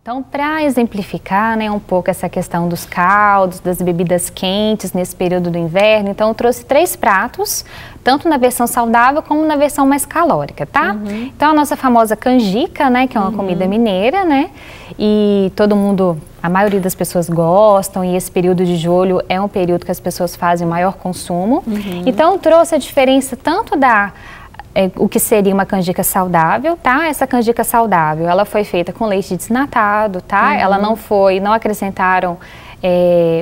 Então, para exemplificar, né, um pouco essa questão dos caldos, das bebidas quentes nesse período do inverno, então eu trouxe 3 pratos, tanto na versão saudável como na versão mais calórica, tá? Então, a nossa famosa canjica, né, que é uma comida mineira, né, e todo mundo, a maioria das pessoas gostam, e esse período de julho é um período que as pessoas fazem maior consumo. Então, eu trouxe a diferença tanto o que seria uma canjica saudável, tá? Essa canjica saudável, ela foi feita com leite desnatado, tá? Ela não acrescentaram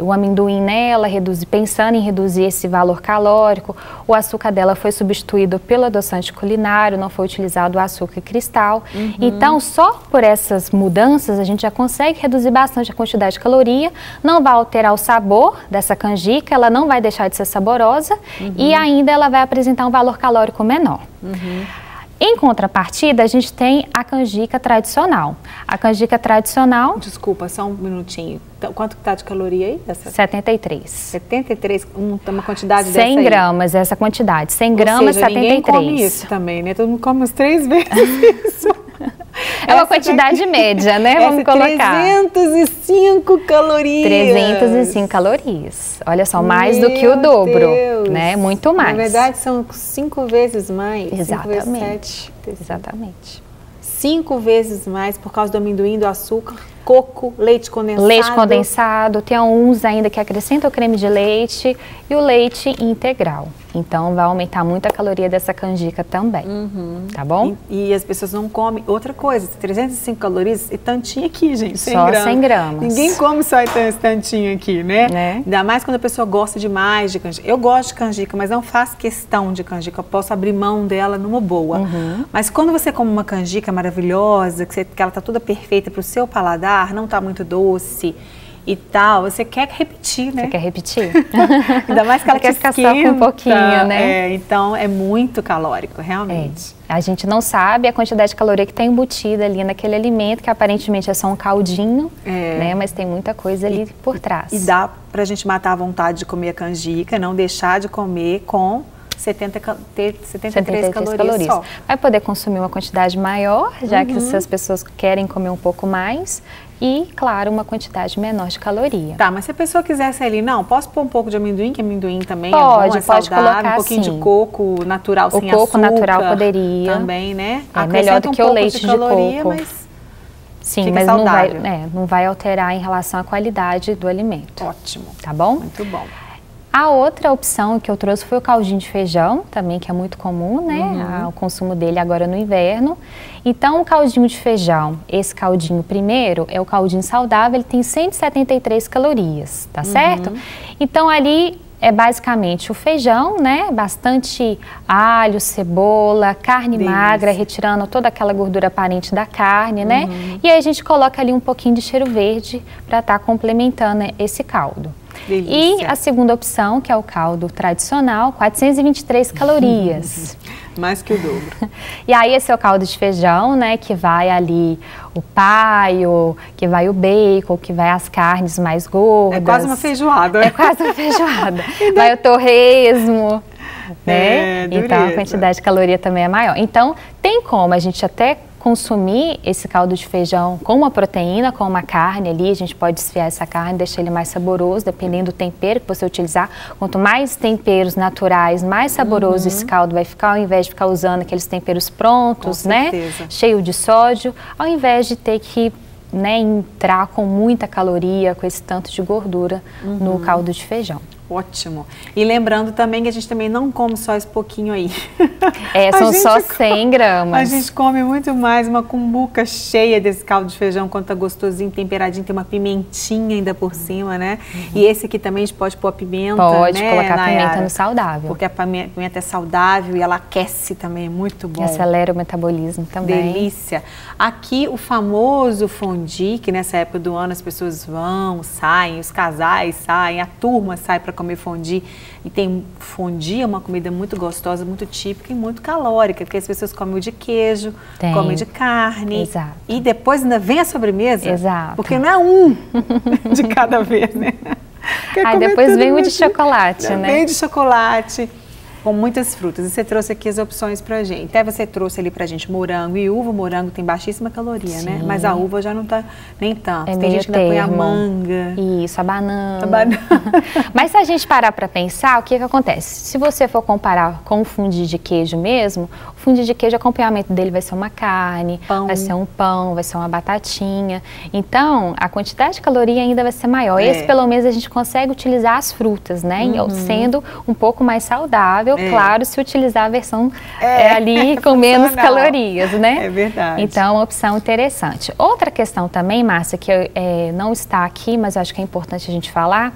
o amendoim nela, pensando em reduzir esse valor calórico. O açúcar dela foi substituído pelo adoçante culinário, não foi utilizado o açúcar cristal. Então, só por essas mudanças, a gente já consegue reduzir bastante a quantidade de caloria, não vai alterar o sabor dessa canjica, ela não vai deixar de ser saborosa e ainda ela vai apresentar um valor calórico menor. Em contrapartida, a gente tem a canjica tradicional. A canjica tradicional... Desculpa, só um minutinho. Quanto que tá de caloria aí? 73. 73, uma quantidade 100 dessa aí? gramas, essa quantidade. 100 gramas, seja, 73. Ninguém come isso também, né? Todo mundo come uns 3 vezes isso. É uma quantidade média, né? Vamos colocar. 305 calorias. 305 calorias. Olha só, mais do que o dobro, Deus. né? Muito mais. Na verdade, são 5 vezes mais. Exatamente. 5 vezes 7. Exatamente. 5 vezes mais por causa do amendoim, do açúcar, coco, leite condensado. Leite condensado, tem uns ainda que acrescentam o creme de leite e o leite integral. Então, vai aumentar muito a caloria dessa canjica também, tá bom? E as pessoas não comem outra coisa, 305 calorias e tantinho aqui, gente, 100 só gramas. 100 gramas. Ninguém come só esse tantinho aqui, né? Ainda mais quando a pessoa gosta demais de canjica. Eu gosto de canjica, mas não faço questão de canjica, eu posso abrir mão dela numa boa. Mas quando você come uma canjica maravilhosa, que ela tá toda perfeita para o seu paladar, não tá muito doce e tal, você quer repetir, né? Você quer repetir? Ainda mais que ela quer ficar só com um pouquinho, né? Então, é muito calórico, realmente. A gente não sabe a quantidade de caloria que está embutida ali naquele alimento, que aparentemente é só um caldinho, né? Mas tem muita coisa ali por trás. E dá pra gente matar a vontade de comer a canjica, não deixar de comer com 73 calorias só. Vai poder consumir uma quantidade maior, já que se as pessoas querem comer um pouco mais, e, claro, uma quantidade menor de caloria. Tá, mas se a pessoa quisesse ali, não, posso pôr um pouco de amendoim, que amendoim também pode, é bom, é pode saudável, colocar, um pouquinho sim. de coco natural, sem açúcar. O coco natural poderia. Também, né? É melhor do que o leite de coco. Mas sim, mas não vai alterar em relação à qualidade do alimento. Ótimo. Tá bom? Muito bom. A outra opção que eu trouxe foi o caldinho de feijão, também que é muito comum, né? O consumo dele agora no inverno. Então, o caldinho de feijão, esse caldinho primeiro, é o caldinho saudável, ele tem 173 calorias, tá certo? Então, ali é basicamente o feijão, né? Bastante alho, cebola, carne magra, retirando toda aquela gordura aparente da carne, né? E aí a gente coloca ali um pouquinho de cheiro verde para estar complementando esse caldo. Delícia. E a segunda opção, que é o caldo tradicional, 423 calorias. Mais que o dobro. E aí esse é o caldo de feijão, né, que vai ali o paio, que vai o bacon, que vai as carnes mais gordas. É quase uma feijoada. É quase uma feijoada. Vai o torresmo, né? Então a quantidade de caloria também é maior. Então tem como a gente até consumir esse caldo de feijão com uma proteína, com uma carne ali, a gente pode desfiar essa carne, deixar ele mais saboroso, dependendo do tempero que você utilizar. Quanto mais temperos naturais, mais saboroso esse caldo vai ficar, ao invés de ficar usando aqueles temperos prontos, né? Cheio de sódio, ao invés de ter que, né, entrar com muita caloria, com esse tanto de gordura no caldo de feijão. Ótimo. E lembrando também que a gente também não come só esse pouquinho aí. São só 100 gramas. A gente come muito mais, uma cumbuca cheia desse caldo de feijão, quando tá gostosinho, temperadinho, tem uma pimentinha ainda por cima, né? E esse aqui também a gente pode pôr a pimenta, pode, né, colocar Nayara? Pimenta no saudável. Porque a pimenta é saudável e ela aquece também, é muito bom. E acelera o metabolismo também. Delícia. Aqui o famoso fondue, que nessa época do ano as pessoas vão, saem, os casais saem, a turma sai para comer fondue. E tem fondue, é uma comida muito gostosa, muito típica e muito calórica, porque as pessoas comem o de queijo, comem de carne. Exato. E depois ainda vem a sobremesa. Exato. Porque não é um de cada vez, né? Aí depois vem o de chocolate, né? Vem de chocolate. com muitas frutas. E você trouxe aqui as opções pra gente. Até você trouxe ali pra gente morango e uva. O morango tem baixíssima caloria, né? Mas a uva já não tá nem tanto. Tem gente que ainda põe a manga. Isso, a banana. Mas se a gente parar pra pensar, o que acontece? Se você for comparar com o fundi de queijo mesmo, o fundi de queijo, o acompanhamento dele vai ser uma carne, vai ser um pão, vai ser uma batatinha. Então, a quantidade de caloria ainda vai ser maior. Esse, pelo menos, a gente consegue utilizar as frutas, né? Sendo um pouco mais saudável, claro, se utilizar a versão ali com menos calorias, né? É verdade. Então, é uma opção interessante. Outra questão também, Márcia, que não está aqui, mas acho que é importante a gente falar,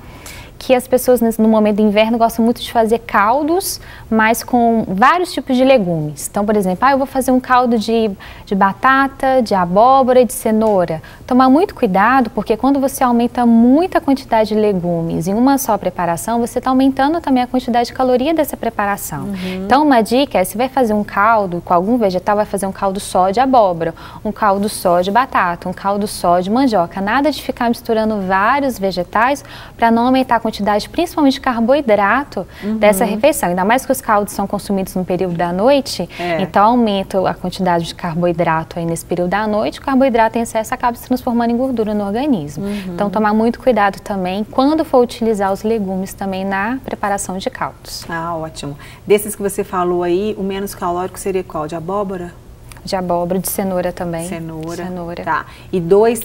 que as pessoas no momento do inverno gostam muito de fazer caldos, mas com vários tipos de legumes. Então, por exemplo, eu vou fazer um caldo de batata, de abóbora e de cenoura. Tomar muito cuidado, porque quando você aumenta muito a quantidade de legumes em uma só preparação, você está aumentando também a quantidade de caloria dessa preparação. Então, uma dica é, se vai fazer um caldo com algum vegetal, vai fazer um caldo só de abóbora, um caldo só de batata, um caldo só de mandioca. Nada de ficar misturando vários vegetais para não aumentar a quantidade, principalmente de carboidrato, dessa refeição. Ainda mais que os caldos são consumidos no período da noite, então aumenta a quantidade de carboidrato aí nesse período da noite, o carboidrato em excesso acaba se transformando em gordura no organismo. Então, tomar muito cuidado também quando for utilizar os legumes também na preparação de caldos. Ah, ótimo. Desses que você falou aí, o menos calórico seria qual? De abóbora? De abóbora, de cenoura também. Cenoura. Tá. E dois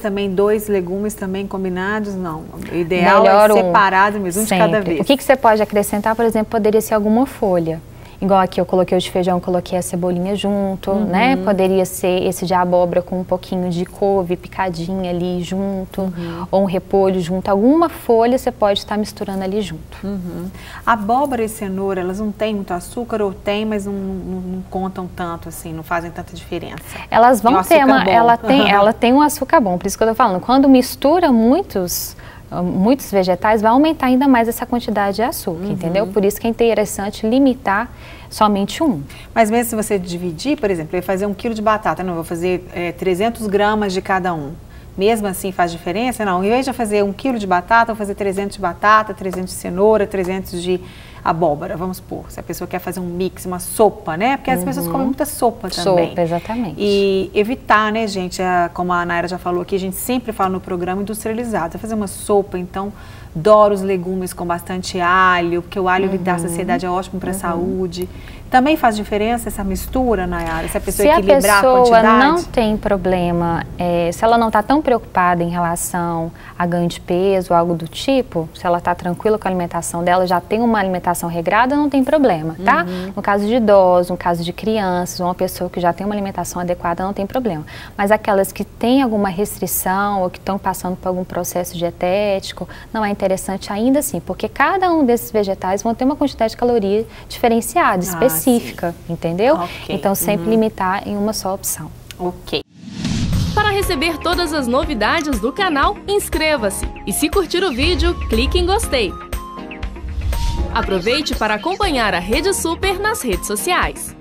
legumes também combinados? Não. O ideal é separado mesmo, um de cada vez. O que você pode acrescentar, por exemplo, poderia ser alguma folha. Igual aqui eu coloquei o de feijão, coloquei a cebolinha junto, né? Poderia ser esse de abóbora com um pouquinho de couve picadinha ali junto, ou um repolho junto. Alguma folha você pode estar misturando ali junto. Abóbora e cenoura, elas não têm muito açúcar ou tem, mas não contam tanto assim, não fazem tanta diferença? Elas vão ter ela tem um açúcar bom, por isso que eu tô falando. Quando mistura muitos vegetais, vai aumentar ainda mais essa quantidade de açúcar, entendeu? Por isso que é interessante limitar somente um. Mas mesmo se você dividir, por exemplo, eu ia fazer 1 quilo de batata, não, vou fazer 300 gramas de cada um. Mesmo assim faz diferença? Não, ao invés de fazer 1 quilo de batata, eu vou fazer 300 de batata, 300 de cenoura, 300 de abóbora, vamos supor. Se a pessoa quer fazer um mix, uma sopa, né? Porque as pessoas comem muita sopa também. Sopa, exatamente. E evitar, né, gente, como a Nayara já falou aqui, a gente sempre fala no programa industrializado. Fazer uma sopa, então, dora os legumes com bastante alho, porque o alho dá saciedade, é ótimo para a saúde. Também faz diferença essa mistura, Nayara? Se a pessoa equilibrar a quantidade? Se a pessoa não tem problema, se ela não está tão preocupada em relação a ganho de peso ou algo do tipo, se ela está tranquila com a alimentação dela, já tem uma alimentação regrada, não tem problema, tá? No caso de idosos, no caso de crianças, uma pessoa que já tem uma alimentação adequada, não tem problema. Mas aquelas que têm alguma restrição ou que estão passando por algum processo dietético, não é interessante ainda assim, porque cada um desses vegetais vão ter uma quantidade de caloria diferenciada, específica, entendeu? Então, sempre limitar em uma só opção. Para receber todas as novidades do canal, inscreva-se. E se curtir o vídeo, clique em gostei. Aproveite para acompanhar a Rede Super nas redes sociais.